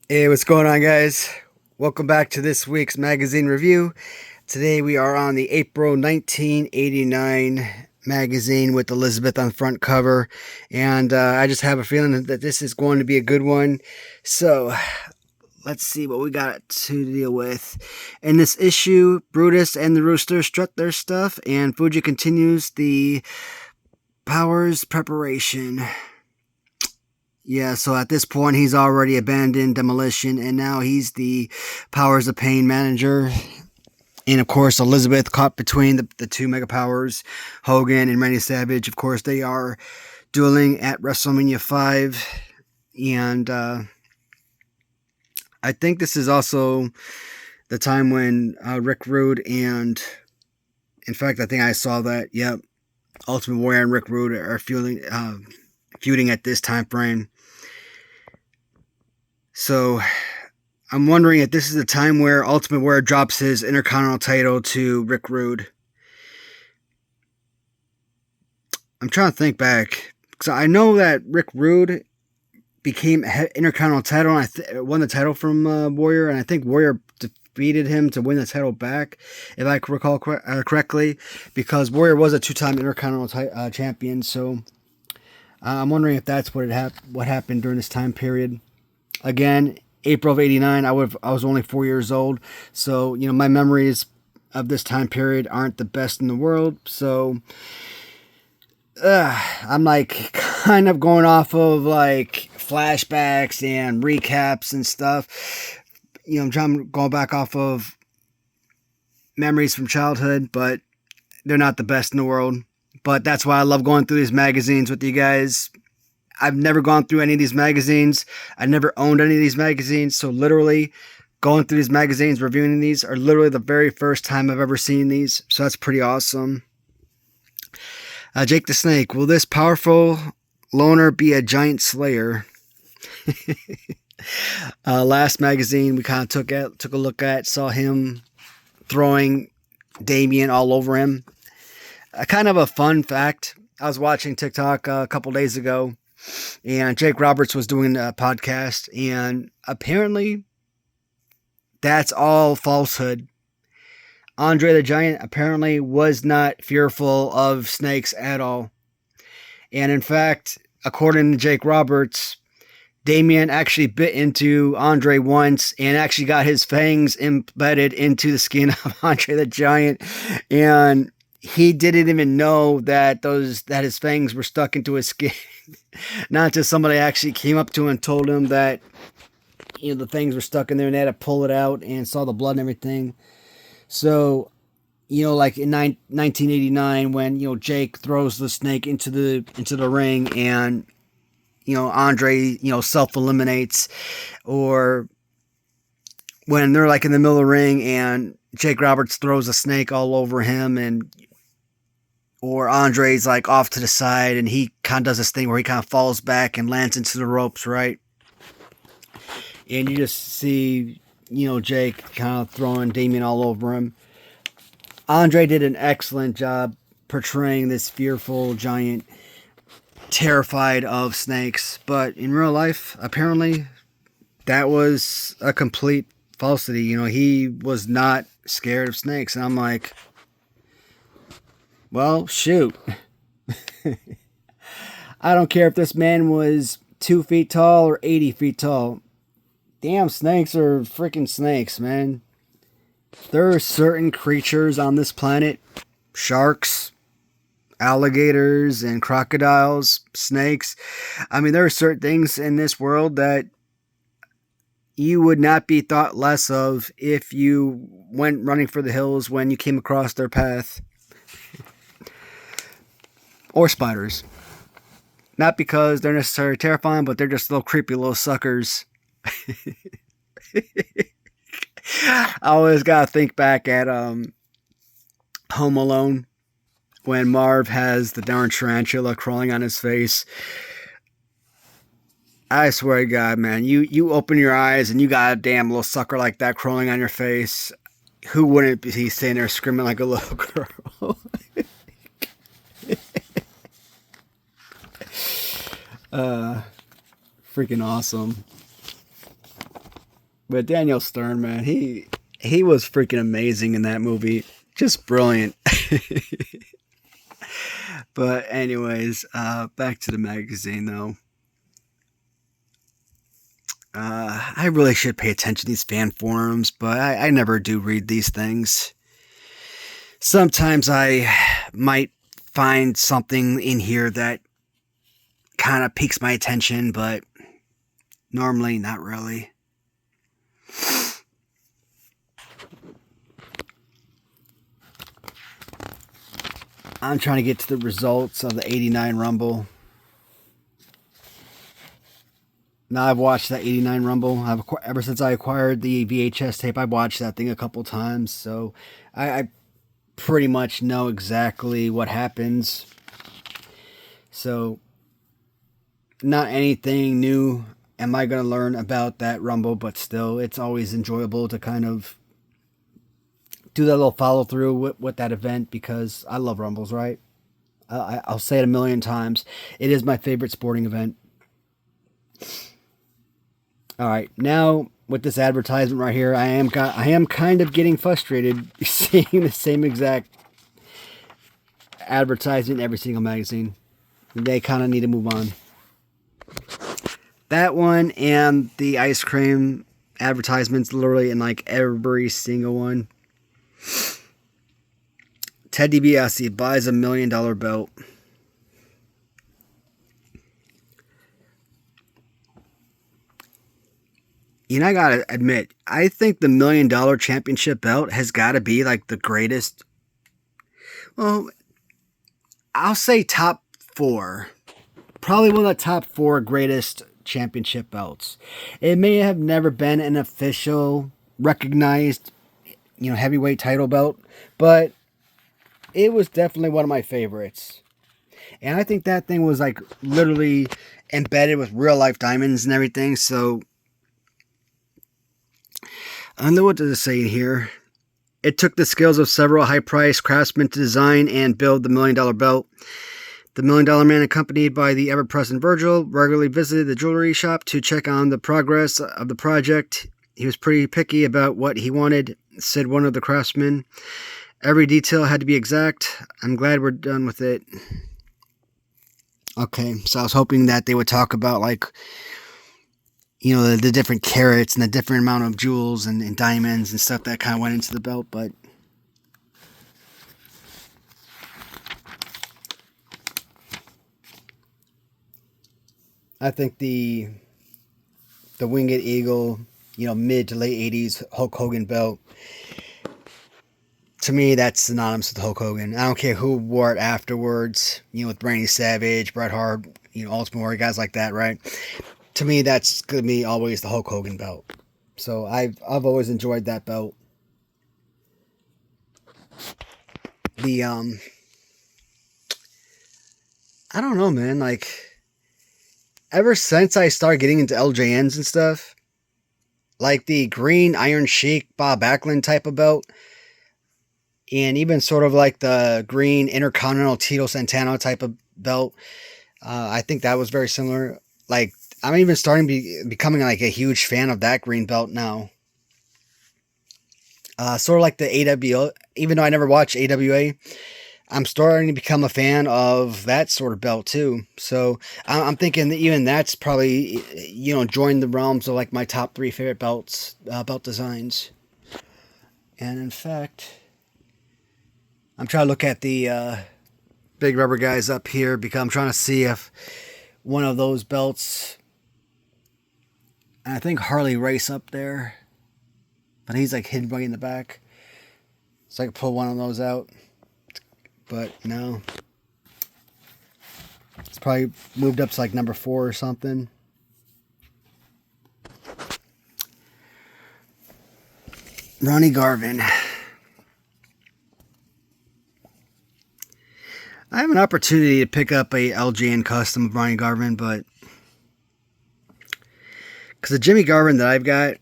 Hey, what's going on, guys? Welcome back to this week's magazine review. Today we are on the April 1989 magazine with Elizabeth on front cover, and I just have a feeling that this is going to be a good one. So, let's see what we got to deal with. In this issue, Brutus and the Rooster strut their stuff, and Fuji continues the Powers preparation. Yeah, so at this point, he's already abandoned Demolition, and now he's the Powers of Pain manager. And of course, Elizabeth caught between the two mega powers, Hogan and Randy Savage. Of course, they are dueling at WrestleMania 5. And I think this is also the time when Rick Rude and, in fact, I think I saw that, yep, Ultimate Warrior and Rick Rude are feuding at this time frame. So I'm wondering if this is the time where Ultimate Warrior drops his Intercontinental title to Rick Rude. I'm trying to think back. So I know that Rick Rude became Intercontinental title and won the title from Warrior, and I think Warrior defeated him to win the title back, if I recall correctly, because Warrior was a two-time Intercontinental champion. So I'm wondering if that's what happened during this time period. Again, April of '89. I was only 4 years old, so my memories of this time period aren't the best in the world. So I'm like kind of going off of like flashbacks and recaps and stuff. I'm trying to go back off of memories from childhood, but they're not the best in the world. But that's why I love going through these magazines with you guys. I've never gone through any of these magazines. I never owned any of these magazines. So literally going through these magazines, reviewing these are literally the very first time I've ever seen these. So that's pretty awesome. Jake the Snake. Will this powerful loner be a giant slayer? Last magazine we kind of took a look at, saw him throwing Damien all over him. Kind of a fun fact. I was watching TikTok a couple days ago, and Jake Roberts was doing a podcast, and apparently that's all falsehood. André the Giant apparently was not fearful of snakes at all. And in fact, according to Jake Roberts, Damien actually bit into André once and actually got his fangs embedded into the skin of André the Giant, and he didn't even know that his fangs were stuck into his skin. Not just somebody actually came up to him and told him that the fangs were stuck in there and they had to pull it out and saw the blood and everything. So like in 1989 when Jake throws the snake into the ring and Andre self-eliminates, or when they're like in the middle of the ring and Jake Roberts throws a snake all over him, and or Andre's like off to the side and he kind of does this thing where he kind of falls back and lands into the ropes, right? And you just see, Jake kind of throwing Damien all over him. Andre did an excellent job portraying this fearful giant, terrified of snakes. But in real life, apparently, that was a complete falsity. He was not scared of snakes. And I'm like, well, shoot. I don't care if this man was 2 feet tall or 80 feet tall. Damn, snakes are freaking snakes, man. There are certain creatures on this planet, sharks, alligators, and crocodiles, snakes. I mean, there are certain things in this world that you would not be thought less of if you went running for the hills when you came across their path. Or spiders. Not because they're necessarily terrifying, but they're just little creepy little suckers. I always gotta think back at Home Alone when Marv has the darn tarantula crawling on his face. I swear to God, man, you open your eyes and you got a damn little sucker like that crawling on your face. Who wouldn't be sitting there screaming like a little girl? Freaking awesome. But Daniel Stern, man, he was freaking amazing in that movie. Just brilliant. But anyways, back to the magazine though. I really should pay attention to these fan forums, but I never do read these things. Sometimes I might find something in here that kind of piques my attention, but normally not really. I'm trying to get to the results of the 89 Rumble. Now I've watched that 89 Rumble. Ever since I acquired the VHS tape, I've watched that thing a couple times. So I pretty much know exactly what happens. So not anything new am I going to learn about that Rumble, but still, it's always enjoyable to kind of do that little follow through with that event, because I love Rumbles, right? I'll say it a million times. It is my favorite sporting event. All right, now with this advertisement right here, I am kind of getting frustrated seeing the same exact advertisement in every single magazine. They kind of need to move on. That one and the ice cream advertisements, literally in like every single one. Ted DiBiase buys $1 million belt. You know, I gotta admit, I think the $1 million championship belt has gotta be like the greatest. Well, I'll say top 4. Probably one of the top 4 greatest championship belts. It may have never been an official, recognized, heavyweight title belt, but it was definitely one of my favorites. And I think that thing was like literally embedded with real life diamonds and everything. So I don't know what to say here. It took the skills of several high-priced craftsmen to design and build the $1 million belt. The $1 million man, accompanied by the ever-present Virgil, regularly visited the jewelry shop to check on the progress of the project. He was pretty picky about what he wanted, said one of the craftsmen. Every detail had to be exact. I'm glad we're done with it. Okay, so I was hoping that they would talk about, like, the different carats and the different amount of jewels and diamonds and stuff that kind of went into the belt, but I think the Winged Eagle, mid to late 80s Hulk Hogan belt, to me, that's synonymous with Hulk Hogan. I don't care who wore it afterwards, with Randy Savage, Bret Hart, Ultimate Warrior, guys like that, right? To me, that's going to be always the Hulk Hogan belt. So I've always enjoyed that belt. The, I don't know, man, like, ever since I started getting into LJNs and stuff, like the green Iron Sheik Bob Backlund type of belt, and even sort of like the green Intercontinental Tito Santana type of belt, I think that was very similar. Like, I'm even starting to becoming like a huge fan of that green belt now. Sort of like the AWA, even though I never watched AWA, I'm starting to become a fan of that sort of belt too. So I'm thinking that even that's probably, joined the realms of like my top 3 favorite belts, belt designs. And in fact, I'm trying to look at the big rubber guys up here because I'm trying to see if one of those belts, I think Harley Race up there, but he's like hidden right in the back. So I could pull one of those out. But no. It's probably moved up to like number 4 or something. Ronnie Garvin. I have an opportunity to pick up a LJN custom of Ronnie Garvin, but because the Jimmy Garvin that I've got,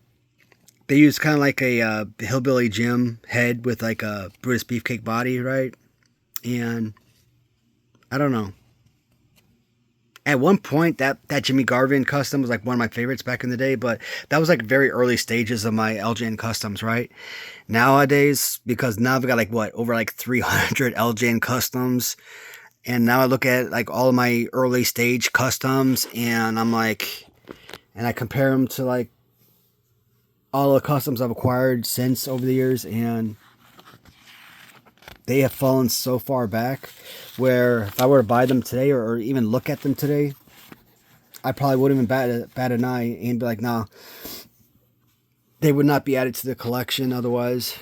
they use kind of like a Hillbilly Jim head with like a Brutus Beefcake body, right? And I don't know. At one point, that Jimmy Garvin custom was like one of my favorites back in the day, but that was like very early stages of my LJN customs, right? Nowadays, because now I've got like what, over like 300 LJN customs, and now I look at like all of my early stage customs, and I'm like, and I compare them to like all the customs I've acquired since over the years, and they have fallen so far back where if I were to buy them today or even look at them today, I probably wouldn't even bat an eye and be like, nah, they would not be added to the collection otherwise.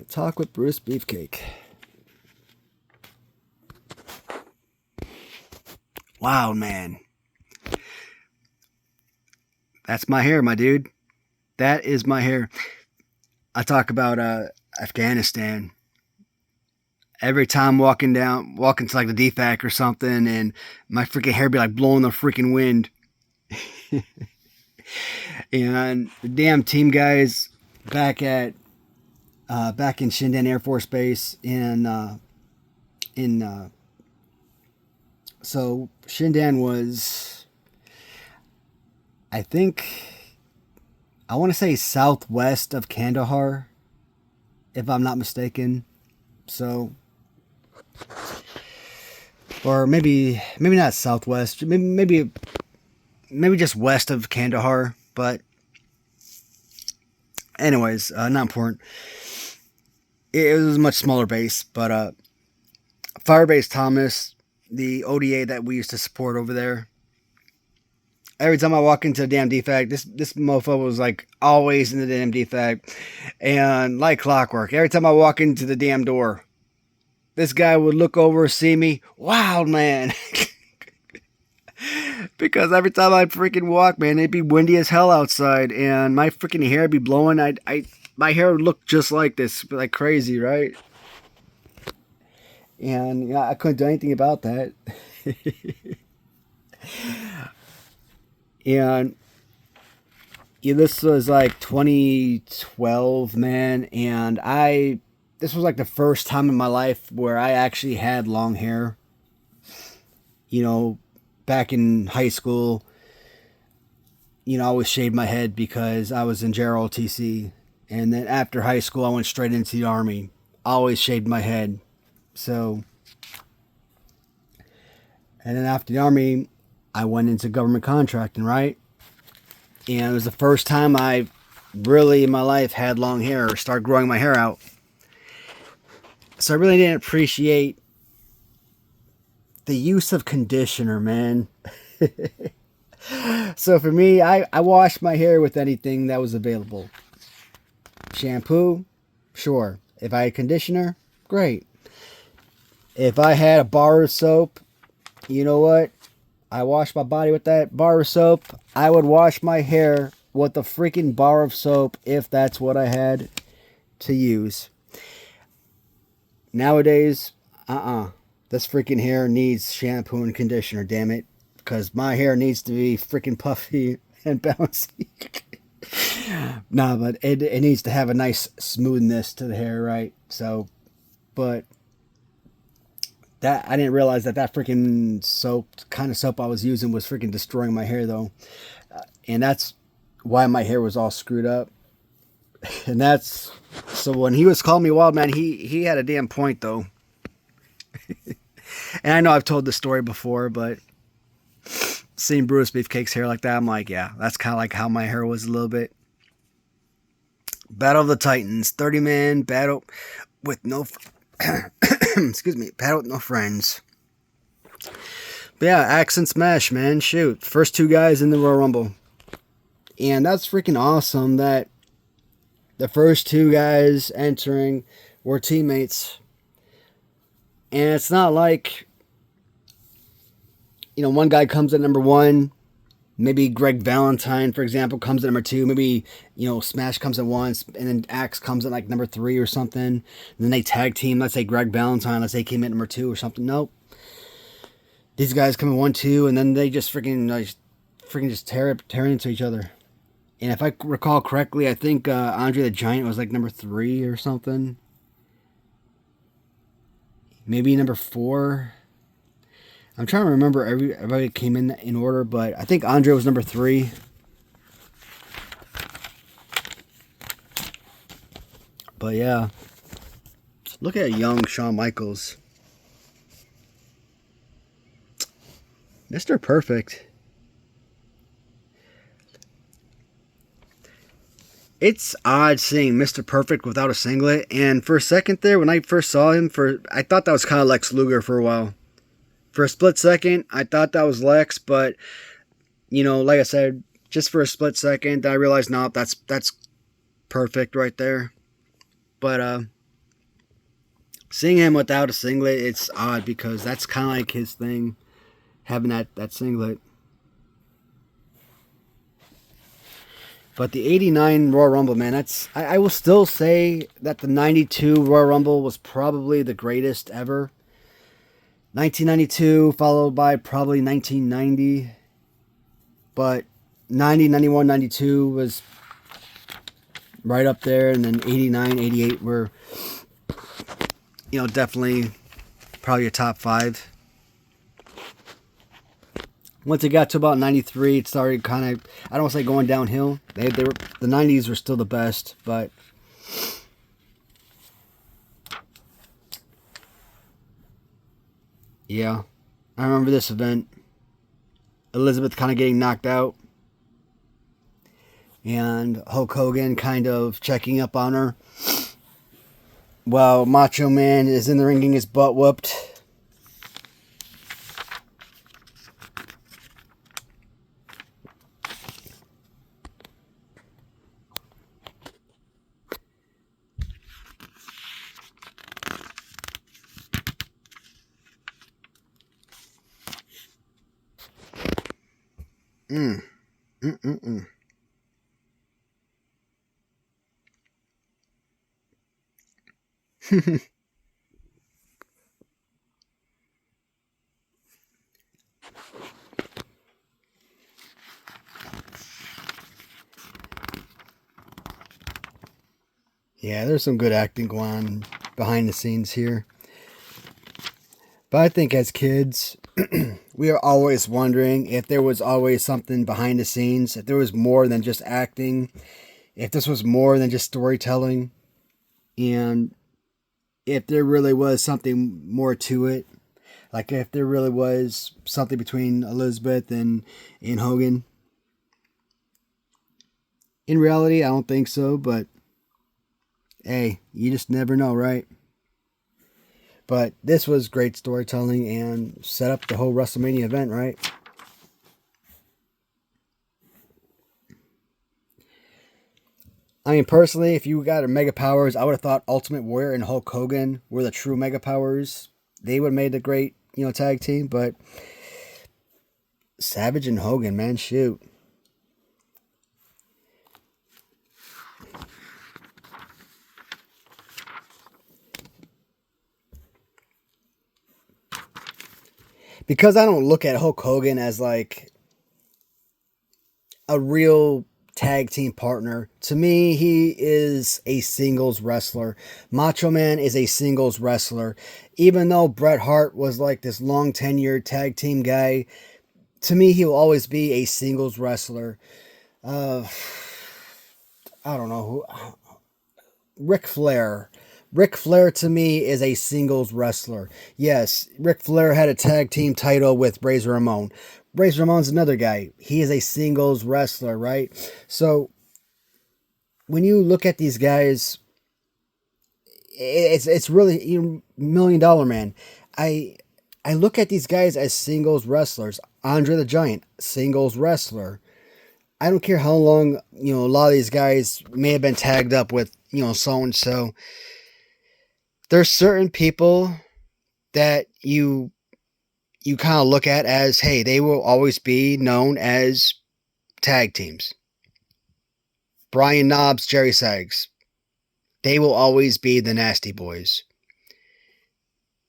Talk with Brutus Beefcake. Wow, man. That's my hair, my dude. That is my hair. I talk about Afghanistan. Every time walking to like the DFAC or something, and my freaking hair be like blowing the freaking wind. And the damn team guys back in Shindan Air Force Base so Shindan was, I think, I want to say southwest of Kandahar, if I'm not mistaken. So, or maybe not southwest, maybe just west of Kandahar. But anyways, not important. It was a much smaller base, but Firebase Thomas, the ODA that we used to support over there. Every time I walk into a damn DFAC, this mofo was like always in the damn DFAC. And like clockwork, every time I walk into the damn door, this guy would look over, see me, wild man. Because every time I freaking walk, man, it'd be windy as hell outside, and my freaking hair would be blowing. My hair would look just like this, like crazy, right? And yeah, I couldn't do anything about that. And yeah, this was like 2012, man, and this was like the first time in my life where I actually had long hair. You know, back in high school, you know, I always shaved my head because I was in JROTC, and then after high school, I went straight into the Army. I always shaved my head. So, and then after the Army, I went into government contracting, right? And it was the first time I really in my life had long hair or started growing my hair out. So I really didn't appreciate the use of conditioner, man. So for me, I washed my hair with anything that was available. Shampoo, sure. If I had conditioner, great. If I had a bar of soap, you know what? I wash my body with that bar of soap. I would wash my hair with a freaking bar of soap if that's what I had to use. Nowadays, this freaking hair needs shampoo and conditioner, damn it. Because my hair needs to be freaking puffy and bouncy. Nah, but it needs to have a nice smoothness to the hair, right? So, but that I didn't realize that freaking kind of soap I was using was freaking destroying my hair, though. And that's why my hair was all screwed up. And that's, so when he was calling me wild, man, he had a damn point, though. And I know I've told this story before, but seeing Brutus Beefcake's hair like that, I'm like, yeah, that's kind of like how my hair was a little bit. Battle of the Titans, 30-man battle with no, excuse me, battle with no friends. But yeah, Axe and Smash, man, shoot, first two guys in the Royal Rumble. And that's freaking awesome that the first two guys entering were teammates. And it's not like, you know, one guy comes at number one. Maybe Greg Valentine, for example, comes at number two. Maybe, you know, Smash comes at once, and then Axe comes at like number three or something. And then they tag team. Let's say Greg Valentine, let's say came at number two or something. Nope. These guys come at 1, 2, and then they just freaking just tear into each other. And if I recall correctly, I think André the Giant was like number 3 or something. maybe number 4. I'm trying to remember everybody came in order, but I think André was number 3. But yeah, look at young Shawn Michaels. Mr. Perfect. It's odd seeing Mr. Perfect without a singlet, and for a second there, when I first saw him, I thought that was kind of Lex Luger for a while. For a split second, I thought that was Lex, but, like I said, just for a split second, I realized, no, that's Perfect right there. But seeing him without a singlet, it's odd because that's kind of like his thing, having that singlet. But the 89 Royal Rumble, man, I will still say that the 92 Royal Rumble was probably the greatest ever. 1992 followed by probably 1990. But 90, 91, 92 was right up there. And then 89, 88 were, definitely probably a top 5. Once it got to about 93, it started kind of, I don't want to say going downhill. They were, the 90s were still the best, but yeah. I remember this event. Elizabeth kind of getting knocked out. And Hulk Hogan kind of checking up on her. While Macho Man is in the ring getting his butt whooped. Yeah, there's some good acting going on behind the scenes here. But I think as kids, we are always wondering if there was always something behind the scenes, if there was more than just acting, if this was more than just storytelling, and if there really was something more to it. Like if there really was something between Elizabeth and Hogan. In reality, I don't think so, but hey, you just never know, right? But this was great storytelling and set up the whole WrestleMania event, right? I mean, personally, if you got a Mega Powers, I would have thought Ultimate Warrior and Hulk Hogan were the true Mega Powers. They would have made a great, tag team, but Savage and Hogan, man, shoot. Because I don't look at Hulk Hogan as like a real tag team partner. To me, he is a singles wrestler. Macho Man is a singles wrestler. Even though Bret Hart was like this long tenured tag team guy, to me, he will always be a singles wrestler. I don't know who. Ric Flair. Ric Flair to me is a singles wrestler. Yes, Ric Flair had a tag team title with Razor Ramon. Razor Ramon's another guy. He is a singles wrestler, right? So when you look at these guys, it's really $1 Million Man. I look at these guys as singles wrestlers. Andre the Giant, singles wrestler. I don't care how long, a lot of these guys may have been tagged up with, so and so. There's certain people that you kind of look at as, hey, they will always be known as tag teams. Brian Knobbs, Jerry Sags. They will always be the Nasty Boys.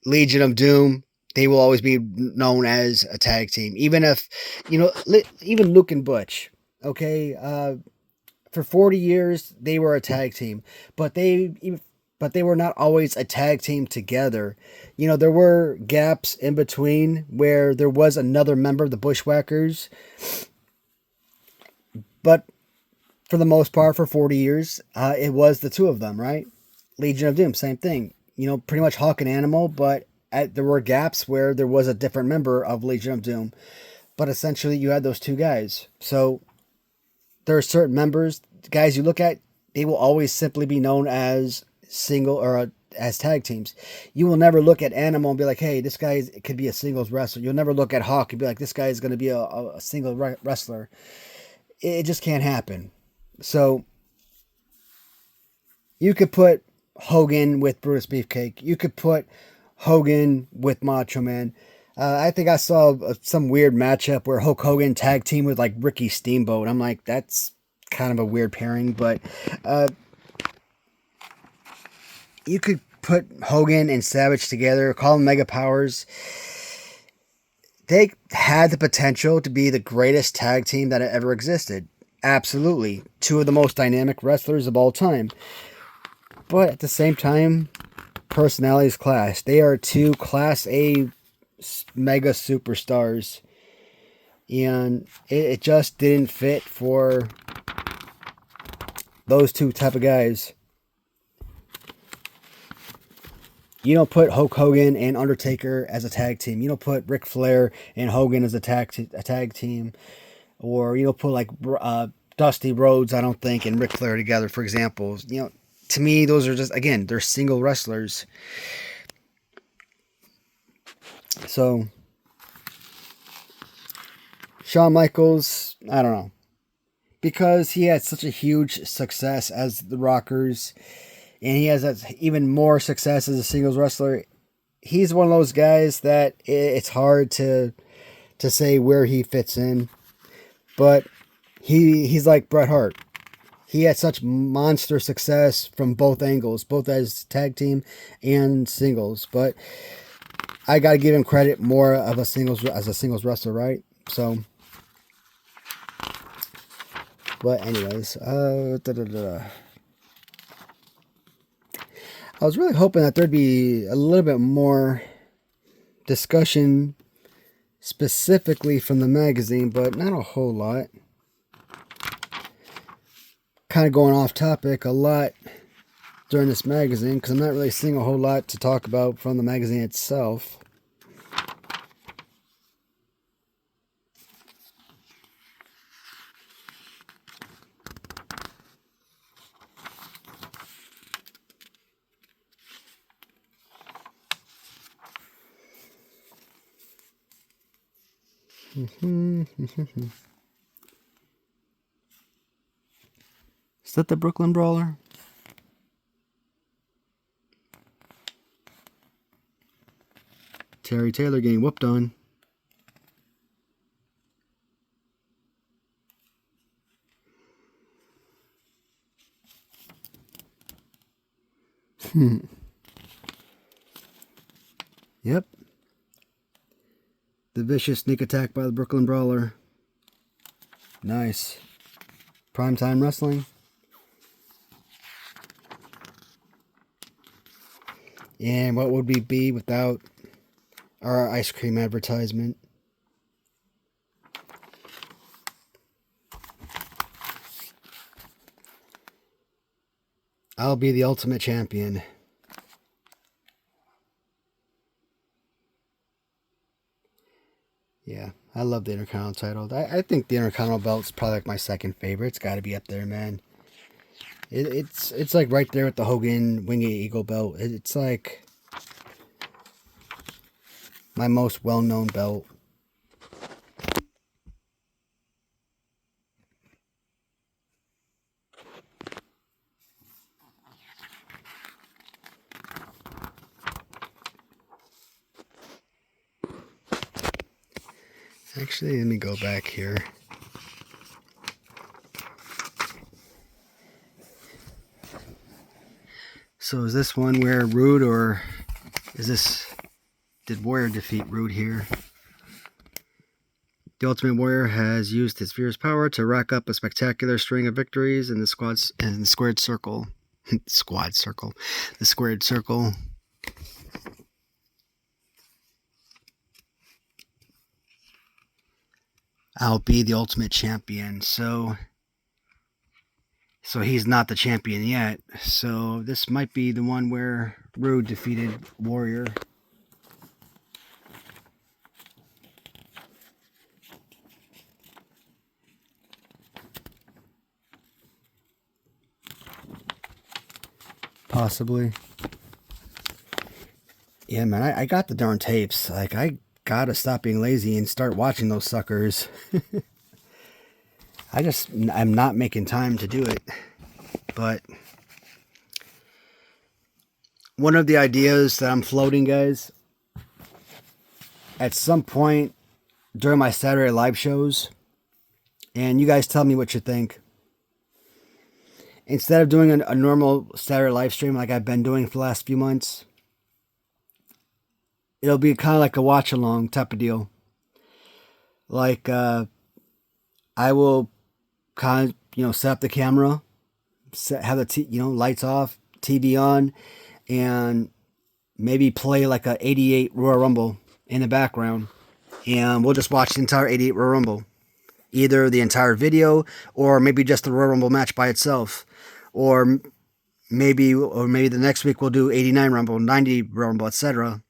Legion of Doom, they will always be known as a tag team. Even if, even Luke and Butch, okay? For 40 years, they were a tag team. But but they were not always a tag team together. You know, there were gaps in between where there was another member of the Bushwhackers, but for the most part, for 40 years, it was the two of them, right? Legion of Doom, same thing. You know, pretty much Hawk and Animal, but there were gaps where there was a different member of Legion of Doom. But essentially, you had those two guys. So there are certain members, guys you look at, they will always simply be known as single or as tag teams. You will never look at Animal and be like, hey, this guy could be a singles wrestler. You'll never look at Hawk and be like, this guy is going to be a single wrestler. It just can't happen. So you could put Hogan with Brutus Beefcake. You could put Hogan with Macho Man. I think I saw some weird matchup where Hulk Hogan tag team with like Ricky Steamboat. I'm like, that's kind of a weird pairing, but you could put Hogan and Savage together, call them Mega Powers. They had the potential to be the greatest tag team that ever existed. Absolutely. Two of the most dynamic wrestlers of all time. But at the same time, personalities clash. They are two Class A mega superstars. And it just didn't fit for those two type of guys. You don't put Hulk Hogan and Undertaker as a tag team. You don't put Ric Flair and Hogan as a tag team. Or you don't put like Dusty Rhodes, I don't think, and Ric Flair together, for example. You know, to me, those are just, again, they're single wrestlers. So, Shawn Michaels, I don't know. Because he had such a huge success as the Rockers, and he has even more success as a singles wrestler, he's one of those guys that it's hard to say where he fits in. But he's like Bret Hart. He had such monster success from both angles, both as tag team and singles. But I gotta give him credit more of a singles wrestler, right? So, but anyways, I was really hoping that there'd be a little bit more discussion specifically from the magazine, but not a whole lot. Kind of going off topic a lot during this magazine because I'm not really seeing a whole lot to talk about from the magazine itself. Is that the Brooklyn Brawler? Terry Taylor getting whooped on. Yep. The vicious sneak attack by the Brooklyn Brawler. Nice. Primetime wrestling. And what would we be without our ice cream advertisement? I'll be the ultimate champion. Yeah, I love the Intercontinental title. I think the Intercontinental belt's probably like my second favorite. It's got to be up there, man. It's like right there with the Hogan Winged Eagle belt. It's like my most well-known belt. Actually, let me go back here. So is this one where Rude, or did Warrior defeat Rude here? The Ultimate Warrior has used his fierce power to rack up a spectacular string of victories in the squared circle. Squad circle. The squared circle. I'll be the ultimate champion. So he's not the champion yet. So this might be the one where Rude defeated Warrior. Possibly. Yeah, man, I got the darn tapes. Like, I gotta stop being lazy and start watching those suckers. I'm not making time to do it. But one of the ideas that I'm floating, guys, at some point during my Saturday live shows, and you guys tell me what you think. Instead of doing a normal Saturday live stream like I've been doing for the last few months, it'll be kind of like a watch along type of deal. Like, I will kind of, set up the camera, have the lights off, TV on, and maybe play like a 88 Royal Rumble in the background, and we'll just watch the entire 88 Royal Rumble, either the entire video or maybe just the Royal Rumble match by itself, or maybe the next week we'll do 89 Rumble, 90 Royal Rumble, etc.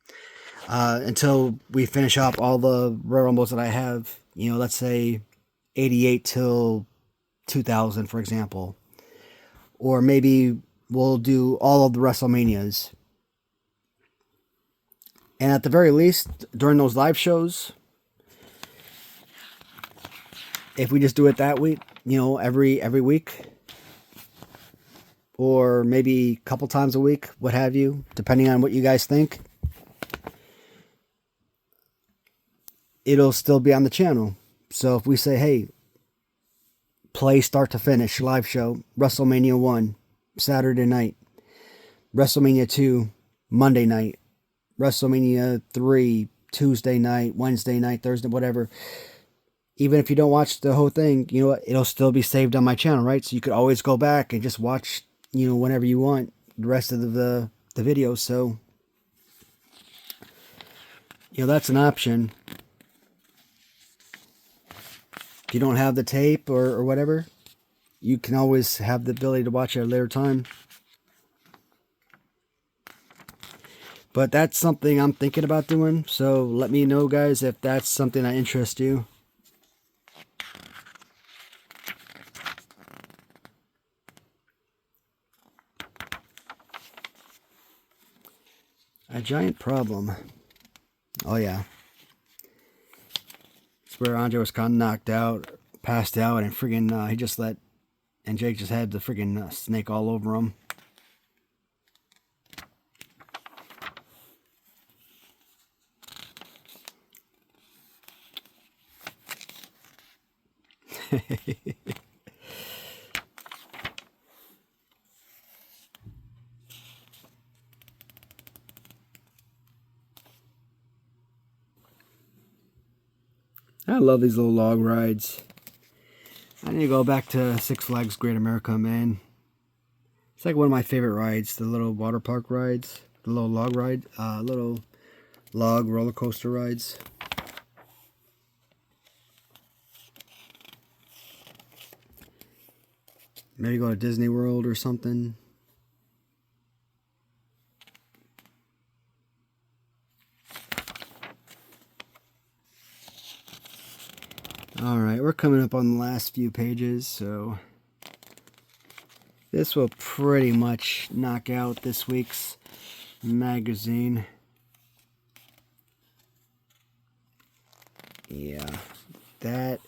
Until we finish up all the Royal Rumbles that I have. Let's say 88 till 2000, for example. Or maybe we'll do all of the WrestleManias. And at the very least, during those live shows, if we just do it that week, every week, or maybe a couple times a week, what have you, depending on what you guys think, it'll still be on the channel. So if we say, hey, play start to finish live show, WrestleMania 1, Saturday night, WrestleMania 2, Monday night, WrestleMania 3, Tuesday night, Wednesday night, Thursday, whatever. Even if you don't watch the whole thing, it'll still be saved on my channel, right? So you could always go back and just watch, whenever you want, the rest of the video. So, that's an option. If you don't have the tape or whatever, you can always have the ability to watch it at a later time. But that's something I'm thinking about doing. So let me know, guys, if that's something that interests you. A giant problem. Oh, yeah. It's where André was kind of knocked out, passed out, and friggin' he just let, and Jake just had the friggin' snake all over him. I love these little log rides. I need to go back to Six Flags Great America, man. It's like one of my favorite rides, the little water park rides, the little log ride, little log roller coaster rides. Maybe go to Disney World or something. Alright, we're coming up on the last few pages, so this will pretty much knock out this week's magazine. Yeah, that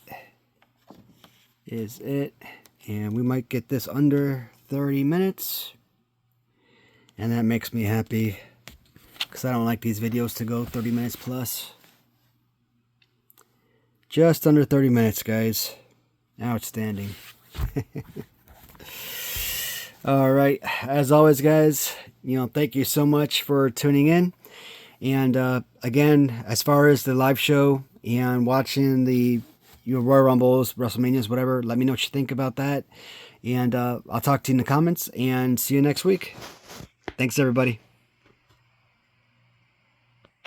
is it. And we might get this under 30 minutes. And that makes me happy, because I don't like these videos to go 30 minutes plus. Just under 30 minutes, guys. Outstanding. Alright, as always, guys, thank you so much for tuning in. And again, as far as the live show and watching the Royal Rumbles, WrestleManias, whatever, let me know what you think about that. And I'll talk to you in the comments and see you next week. Thanks, everybody.